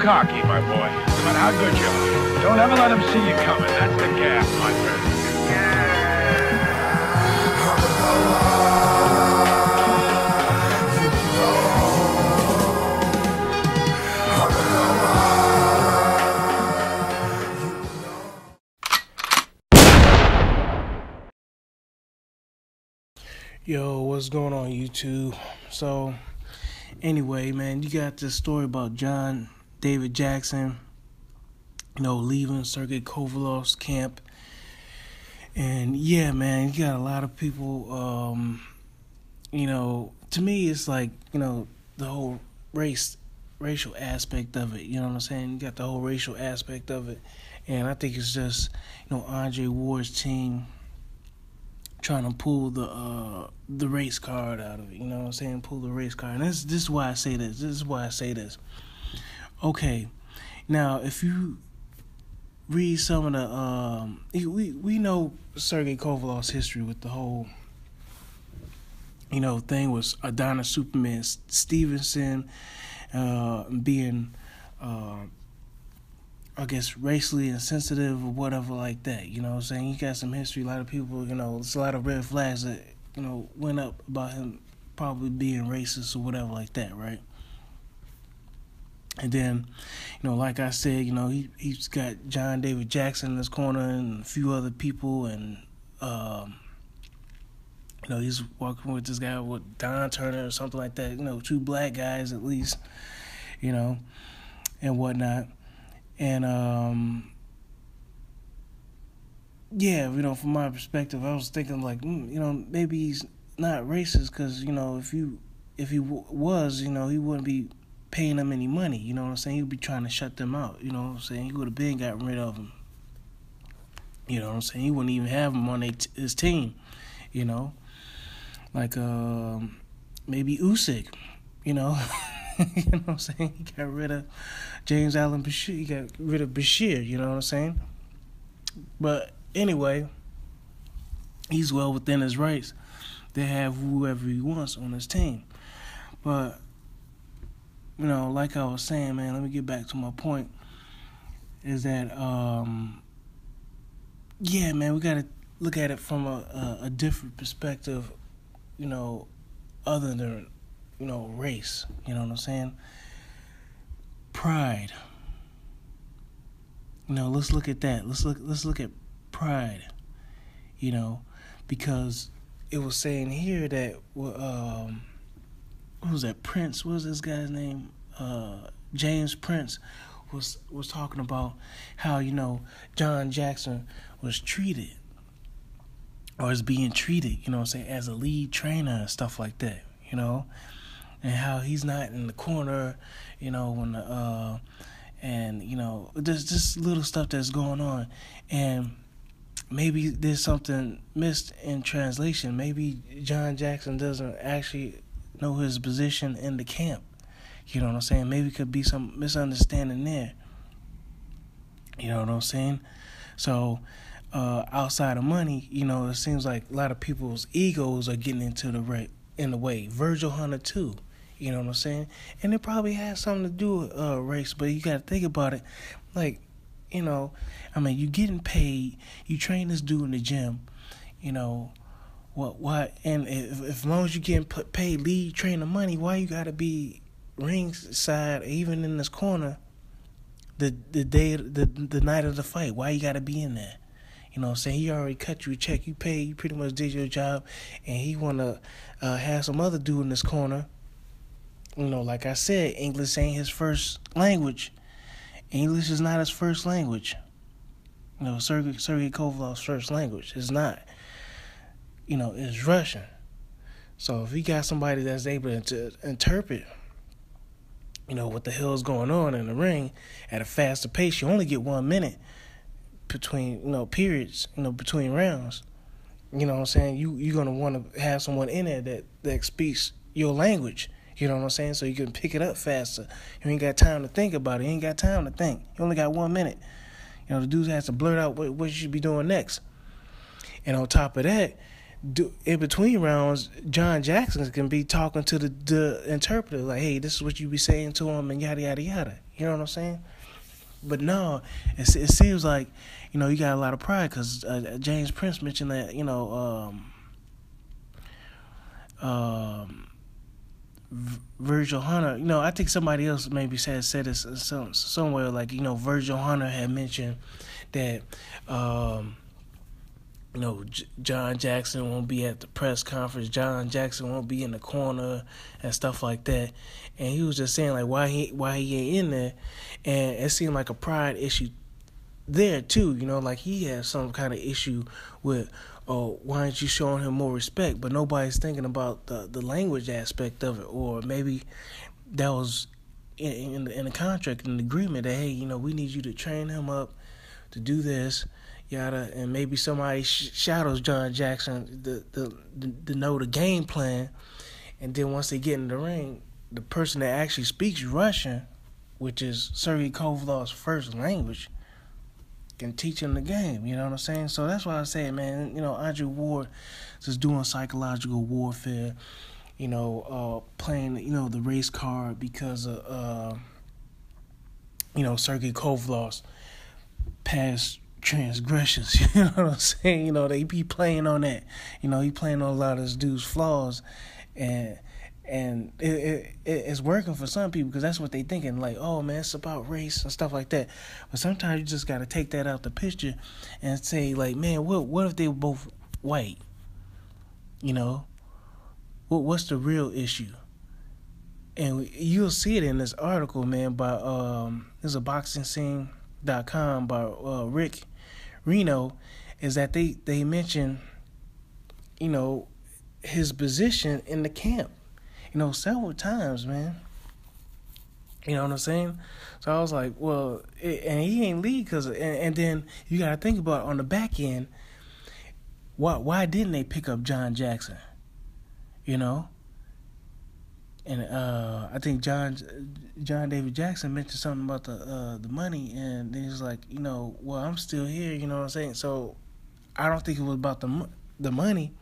cocky, my boy. No matter how good you are. Don't ever let them see you coming. That's the gas, my friend. Yo, what's going on, YouTube? So, anyway, man, you got this story about John David Jackson, leaving Sergey Kovalev's camp. And, yeah, man, you got a lot of people, to me, it's like, the whole racial aspect of it, you know what I'm saying? You got the whole racial aspect of it. And I think it's just, Andre Ward's team trying to pull the race card out of it, you know what I'm saying? Pull the race card. And this is why I say this. Okay, now if you read some of the we know Sergey Kovalev's history with the whole thing was Adonis Superman Stevenson being I guess racially insensitive or whatever like that, you know what I'm saying? He got some history. A lot of people, there's a lot of red flags that, went up about him probably being racist or whatever like that, right? And then, like I said, he's got John David Jackson in his corner and a few other people, and, he's working with this guy with Don Turner or something like that, two black guys at least, and whatnot. And, from my perspective, I was thinking like, maybe he's not racist because, if he was, he wouldn't be paying them any money, you know what I'm saying? He would be trying to shut them out, you know what I'm saying? He would have been got rid of them, you know what I'm saying? He wouldn't even have him on his team, like maybe Usyk, you know what I'm saying? He got rid of James Allen Bashir. He got rid of Bashir, you know what I'm saying? But anyway, he's well within his rights to have whoever he wants on his team. But, like I was saying, man, let me get back to my point, is that, we got to look at it from a different perspective, other than, race, you know what I'm saying? Pride. Let's look at that. Let's look at pride, because it was saying here that, what was that, Prince, what was this guy's name? James Prince was talking about how, John Jackson was treated, or is being treated, as a lead trainer and stuff like that, and how he's not in the corner, when there's just little stuff that's going on, and maybe there's something missed in translation. Maybe John Jackson doesn't actually know his position in the camp, you know what I'm saying? Maybe it could be some misunderstanding there, you know what I'm saying? So, outside of money, it seems like a lot of people's egos are getting in the way. Virgil Hunter too. You know what I'm saying? And it probably has something to do with race, but you got to think about it. Like, you getting paid. You train this dude in the gym. What? And if as long as you getting paid lead trainer money, why you got to be ringside, even in this corner, the night of the fight? Why you got to be in there? You know what I'm saying? He already cut you a check. You paid. You pretty much did your job, and he want to have some other dude in this corner. Like I said, English ain't his first language. English is not his first language. Sergey Kovalev's first language is not. It's Russian. So if he got somebody that's able to interpret, what the hell is going on in the ring at a faster pace, you only get 1 minute between, periods, between rounds. You know what I'm saying? You're going to want to have someone in there that speaks your language. You know what I'm saying? So you can pick it up faster. You ain't got time to think about it. You ain't got time to think. You only got 1 minute. The dude has to blurt out what you should be doing next. And on top of that, in between rounds, John Jackson can be talking to the interpreter like, "Hey, this is what you be saying to him," and yada yada yada. You know what I'm saying? But no, it seems like, you know, you got a lot of pride because James Prince mentioned that, you know, Virgil Hunter. You know, I think somebody else maybe said this somewhere, like, you know, Virgil Hunter had mentioned that, you know, John Jackson won't be at the press conference. John Jackson won't be in the corner and stuff like that. And he was just saying, like, why he ain't in there. And it seemed like a pride issue there too. You know, like he has some kind of issue with, oh, why aren't you showing him more respect? But nobody's thinking about the language aspect of it. Or maybe that was in the contract, in the agreement that, hey, you know, we need you to train him up to do this, yada, and maybe somebody shadows John Jackson to know the game plan, and then once they get in the ring, the person that actually speaks Russian, which is Sergey Kovalev's first language, can teach him the game. You know what I'm saying? So that's why I say, man, you know, Andre Ward is doing psychological warfare, you know, playing, you know, the race card because of, you know, Sergey Kovalev's past transgressions. You know what I'm saying? You know, they be playing on that. You know, he playing on a lot of this dude's flaws, and it's working for some people because that's what they thinking. Like, oh man, it's about race and stuff like that. But sometimes you just got to take that out the picture and say, like, man, what if they were both white? You know, what's the real issue? And you'll see it in this article, man, by there's a boxingscene.com by Rick Reno, is that they mention, you know, his position in the camp, you know, several times, man. You know what I'm saying? So I was like, well, and he ain't lead because, and then you got to think about on the back end, why didn't they pick up John Jackson? You know? And I think John David Jackson mentioned something about the money, and then he's like, you know, well, I'm still here, you know what I'm saying? So I don't think it was about the money,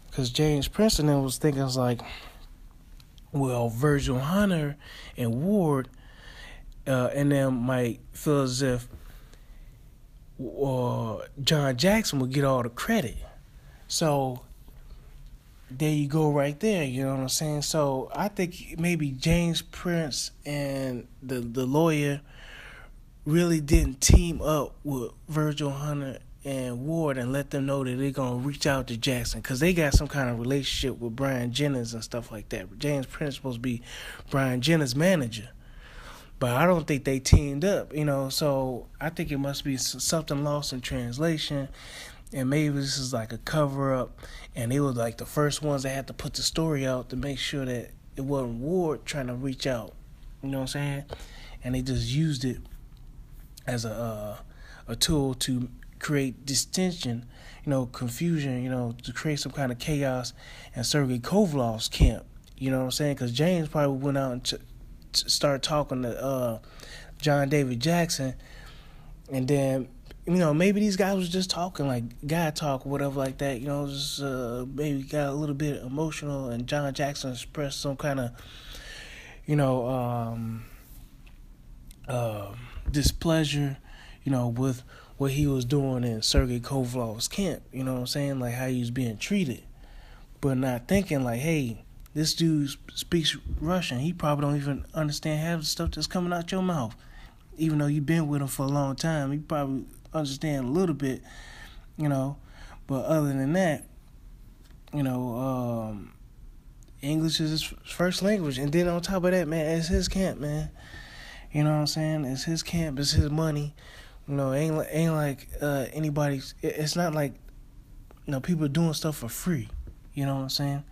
because James Prince and then was thinking, was like, well, Virgil Hunter and Ward and them might feel as if John Jackson would get all the credit. So there you go right there, you know what I'm saying? So I think maybe James Prince and the lawyer really didn't team up with Virgil Hunter and Ward and let them know that they're going to reach out to Jackson, because they got some kind of relationship with Brian Jennings and stuff like that. James Prince is supposed to be Brian Jennings' manager, but I don't think they teamed up, you know. So I think it must be something lost in translation. And maybe this is like a cover-up, and they were like the first ones that had to put the story out to make sure that it wasn't Ward trying to reach out. You know what I'm saying? And they just used it as a tool to create distinction, you know, confusion, you know, to create some kind of chaos in Sergey Kovalev's camp. You know what I'm saying? Because James probably went out and started talking to John David Jackson, and then, you know, maybe these guys was just talking, like guy talk or whatever like that, you know, just maybe got a little bit emotional, and John Jackson expressed some kind of, you know, displeasure, you know, with what he was doing in Sergey Kovalev's camp, you know what I'm saying, like how he was being treated, but not thinking like, hey, this dude speaks Russian, he probably don't even understand half the stuff that's coming out your mouth, even though you've been with him for a long time, he probably understand a little bit, you know, but other than that, you know, English is his first language, and then on top of that, man, it's his camp, man. You know what I'm saying? It's his camp, it's his money. You know, ain't like anybody's. It's not like, you know, people are doing stuff for free. You know what I'm saying?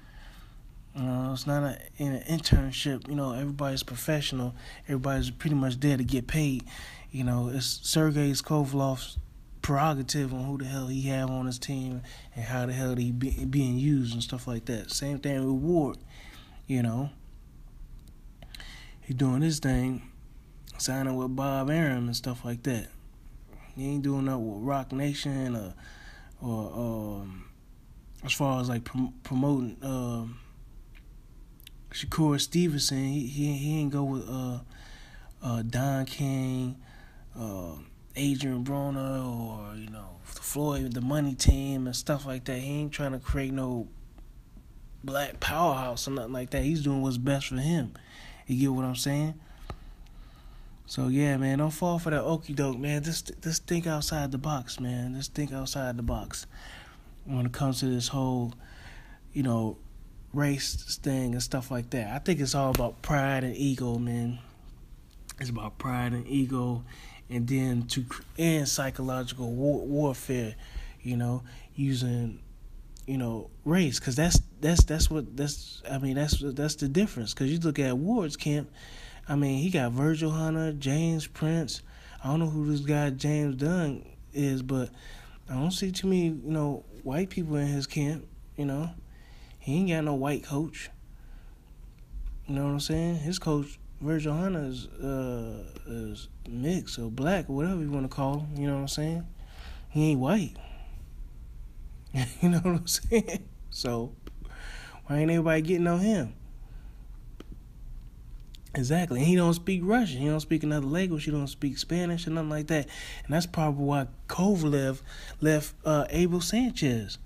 You know, it's not an internship. You know, everybody's professional. Everybody's pretty much there to get paid. You know, it's Sergey Kovalev's prerogative on who the hell he have on his team and how the hell he being used and stuff like that. Same thing with Ward. You know, he doing his thing, signing with Bob Arum and stuff like that. He ain't doing that with Rock Nation or as far as like promoting Shakur Stevenson, he ain't go with Don King, Adrian Broner, or Floyd, the Money Team and stuff like that. He ain't trying to create no black powerhouse or nothing like that. He's doing what's best for him. You get what I'm saying? So yeah, man, don't fall for that okie doke, man. Just think outside the box, man. Just think outside the box when it comes to this whole, race thing and stuff like that. I think it's all about pride and ego, man. It's about pride and ego, and then and psychological warfare, using race, because that's the difference. Because you look at Ward's camp, he got Virgil Hunter, James Prince. I don't know who this guy James Dunn is, but I don't see too many white people in his camp. He ain't got no white coach. You know what I'm saying? His coach Virgil Hunter is mixed or black or whatever you want to call him. You know what I'm saying? He ain't white. You know what I'm saying? So why ain't everybody getting on him? Exactly. And he don't speak Russian. He don't speak another language. He don't speak Spanish or nothing like that. And that's probably why Kovalev left Abel Sanchez.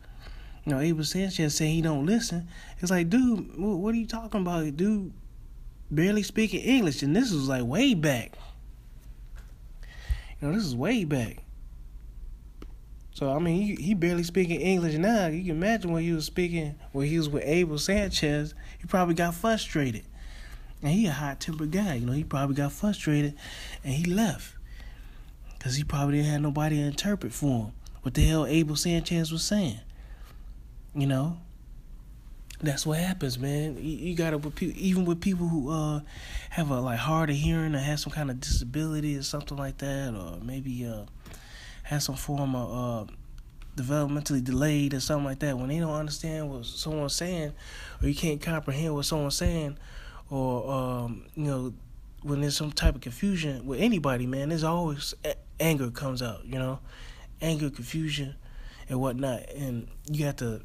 Abel Sanchez said he don't listen. It's like, dude, what are you talking about? Dude barely speaking English. And this was like way back. This is way back. So, he barely speaking English now. You can imagine when he was with Abel Sanchez, he probably got frustrated. And he a hot-tempered guy. He probably got frustrated and he left. Because he probably didn't have nobody to interpret for him what the hell Abel Sanchez was saying. That's what happens, man. You gotta, even with people who have a hard of hearing or have some kind of disability or something like that, or maybe have some form of developmentally delayed or something like that, when they don't understand what someone's saying, or you can't comprehend what someone's saying, or when there's some type of confusion with anybody, man, there's always anger comes out, anger, confusion, and whatnot, and you have to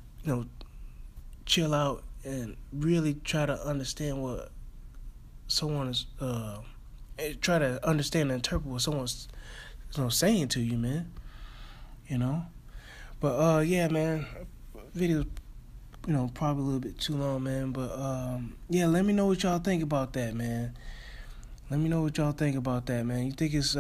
chill out and really try to understand what someone is try to understand and interpret what someone's saying to you, man. But yeah, man, video's probably a little bit too long, man, but yeah, let me know what y'all think about that, man. You think it's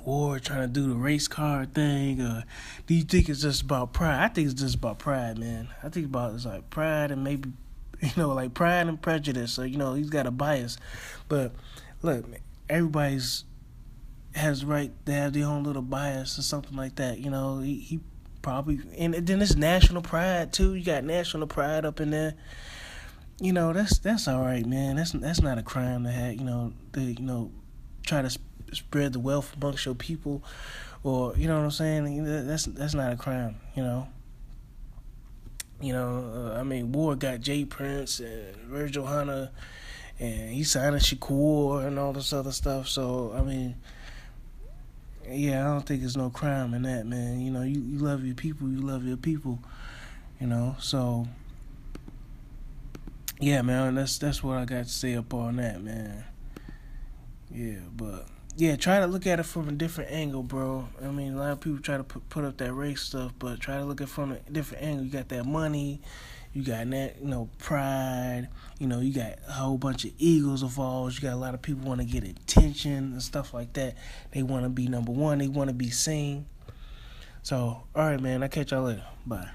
Ward trying to do the race car thing, or do you think it's just about pride? I think it's just about pride, man. I think it's like pride and maybe, like Pride and Prejudice. So, he's got a bias. But look, man, everybody's has the right to have their own little bias or something like that. He probably, and then it's national pride too. You got national pride up in there. That's all right, man. That's not a crime to have. Try to spread the wealth amongst your people, or what I'm saying. That's not a crime. Ward got Jay Prince and Virgil Hunter, and he signed a Shakur and all this other stuff. So yeah, I don't think there's no crime in that, man. You love your people. You love your people. So yeah, man. That's what I got to say up on that, man. Yeah, but yeah, try to look at it from a different angle, bro. A lot of people try to put up that race stuff, but try to look at it from a different angle. You got that money, you got that, pride, you got a whole bunch of egos involved. You got a lot of people want to get attention and stuff like that. They want to be number one. They want to be seen. So, all right, man, I'll catch y'all later. Bye.